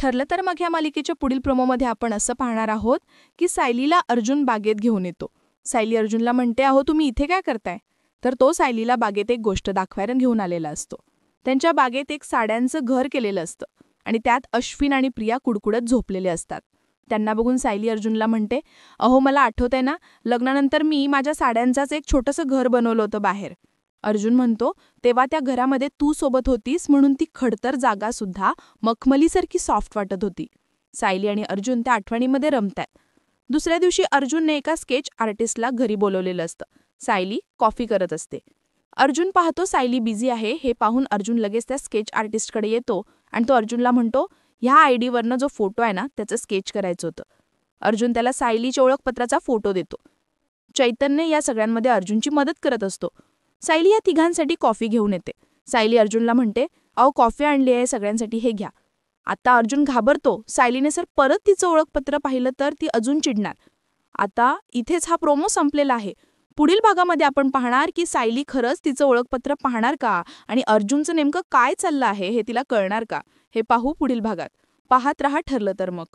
ठरलं तर मग ह्या मालिकेच्या पुढील प्रोमोमध्ये आपण असं पाहणार आहोत की सायलीला अर्जुन बागेत घेऊन येतो. सायली अर्जुनला म्हणते, अहो तुम्ही इथे काय करताय? तर तो सायलीला बागेत एक गोष्ट दाखवायला घेऊन आलेला असतो. त्यांच्या बागेत एक साड्यांचं घर केलेलं असतं आणि त्यात अश्विन आणि प्रिया कुडकुडत झोपलेले असतात. त्यांना बघून सायली अर्जुनला म्हणते, अहो मला आठवतंय ना, लग्नानंतर मी माझ्या साड्यांचाच एक छोटंसं घर बनवलं होतं बाहेर. अर्जुन म्हणतो, तेव्हा त्या घरामध्ये तू सोबत होतीस म्हणून ती खडतर जागा सुद्धा मखमलीसारखी सॉफ्ट वाटत होती. सायली आणि अर्जुन त्या आठवणीमध्ये रमतात. दुसऱ्या दिवशी अर्जुनने एका स्केच आर्टिस्टला घरी बोलवलेलं असतं. सायली कॉफी करत असते. अर्जुन पाहतो सायली बिझी आहे हे पाहून अर्जुन लगेच त्या स्केच आर्टिस्टकडे येतो आणि तो अर्जुनला म्हणतो, ह्या आयडीवरनं जो फोटो आहे ना त्याचं स्केच करायचं होतं. अर्जुन त्याला सायलीच्या ओळखपत्राचा फोटो देतो. चैतन्य या सगळ्यांमध्ये अर्जुनची मदत करत असतो. सायली या तिघांसाठी कॉफी घेऊन येते. सायली अर्जुनला म्हणते, अहो कॉफी आणली आहे सगळ्यांसाठी, हे घ्या. आता अर्जुन घाबरतो. सायलीने सर परत तिचं ओळखपत्र पाहिलं तर ती अजून चिडणार. आता इथेच हा प्रोमो संपलेला आहे. पुढील भागामध्ये आपण पाहणार की सायली खरंच तिचं ओळखपत्र पाहणार का आणि अर्जुनचं नेमकं काय चाललं आहे हे तिला कळणार का, हे पाहू पुढील भागात. पाहत रहा ठरलं तर मग.